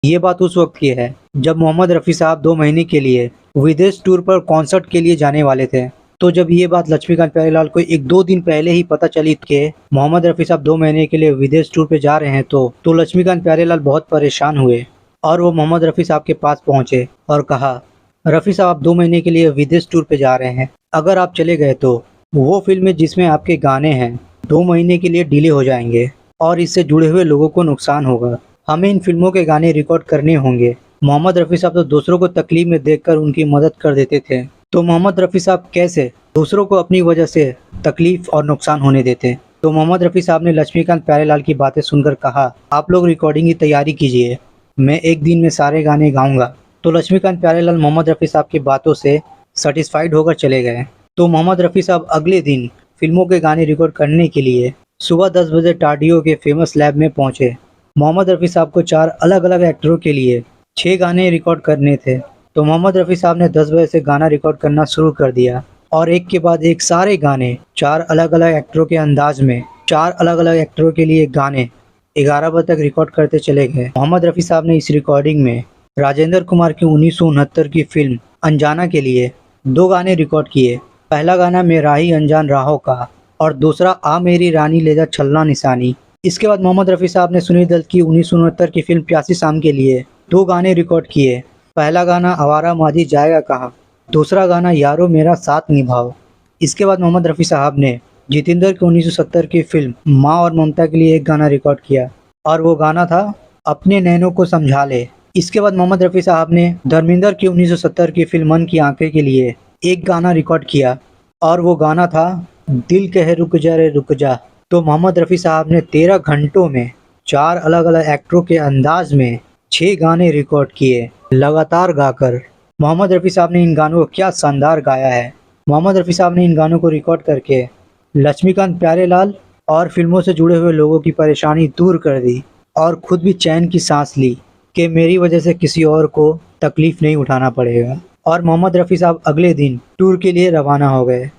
ये बात उस वक्त की है जब मोहम्मद रफ़ी साहब 2 महीने के लिए विदेश टूर पर कॉन्सर्ट के लिए जाने वाले थे। तो जब ये बात लक्ष्मीकांत प्यारेलाल को 1-2 दिन पहले ही पता चली कि मोहम्मद रफ़ी साहब 2 महीने के लिए विदेश टूर पे जा रहे हैं तो लक्ष्मीकांत प्यारेलाल बहुत परेशान हुए और वो मोहम्मद रफ़ी साहब के पास पहुंचे और कहा, रफ़ी साहब आप 2 महीने के लिए विदेश टूर पे जा रहे हैं। अगर आप चले गए तो वो फ़िल्में जिसमें आपके गाने हैं 2 महीने के लिए डिले हो जाएँगे और इससे जुड़े हुए लोगों को नुकसान होगा। हमें इन फ़िल्मों के गाने रिकॉर्ड करने होंगे। मोहम्मद रफ़ी साहब तो दूसरों को तकलीफ़ में देखकर उनकी मदद कर देते थे। तो मोहम्मद रफ़ी साहब कैसे दूसरों को अपनी वजह से तकलीफ़ और नुकसान होने देते? तो मोहम्मद रफ़ी साहब ने लक्ष्मीकांत प्यारेलाल की बातें सुनकर कहा, आप लोग रिकॉर्डिंग की तैयारी कीजिए। मैं 1 दिन में सारे गाने गाऊँगा। तो लक्ष्मीकांत प्यारेलाल मोहम्मद रफ़ी साहब की बातों से सैटिस्फाइड होकर चले गए। तो मोहम्मद रफ़ी साहब अगले दिन फ़िल्मों के गाने रिकॉर्ड करने के लिए सुबह 10 बजे टार्डियो के फेमस लैब में पहुंचे। मोहम्मद रफ़ी साहब को 4 अलग-अलग एक्टरों के लिए 6 गाने रिकॉर्ड करने थे। तो मोहम्मद रफ़ी साहब ने 10 बजे से गाना रिकॉर्ड करना शुरू कर दिया और एक के बाद एक सारे गाने 4 अलग-अलग एक्टरों के अंदाज में 4 अलग-अलग एक्टरों के लिए गाने 11 बजे तक रिकॉर्ड करते चले गए। मोहम्मद रफ़ी साहब ने इस रिकॉर्डिंग में राजेंद्र कुमार की 1969 की फ़िल्म अनजाना के लिए 2 गाने रिकॉर्ड किए। पहला गाना मैं राही अनजान राहों का और दूसरा आ मेरी रानी ले जा छलना निशानी। इसके बाद मोहम्मद रफ़ी साहब ने सुनील दत्त की 1969 की फ़िल्म प्यासी शाम के लिए 2 गाने रिकॉर्ड किए। पहला गाना आवारा माझी जाएगा कहाँ, दूसरा गाना यारो मेरा साथ निभाओ। इसके बाद मोहम्मद रफ़ी साहब ने जितेंद्र की 1970 की फ़िल्म माँ और ममता के लिए एक गाना रिकॉर्ड किया और वो गाना था अपने नैनों को समझा ले। इसके बाद मोहम्मद रफ़ी साहब ने धर्मेंद्र की 1970 की फ़िल्म मन की आंखें के लिए एक गाना रिकॉर्ड किया और वो गाना था दिल कहे रुक जा रे रुक जा। तो मोहम्मद रफ़ी साहब ने 13 घंटों में 4 अलग-अलग एक्टरों के अंदाज में 6 गाने रिकॉर्ड किए लगातार गाकर। मोहम्मद रफ़ी साहब ने इन गानों को क्या शानदार गाया है। मोहम्मद रफ़ी साहब ने इन गानों को रिकॉर्ड करके लक्ष्मीकांत प्यारेलाल और फिल्मों से जुड़े हुए लोगों की परेशानी दूर कर दी और खुद भी चैन की सांस ली कि मेरी वजह से किसी और को तकलीफ नहीं उठाना पड़ेगा। और मोहम्मद रफ़ी साहब अगले दिन टूर के लिए रवाना हो गए।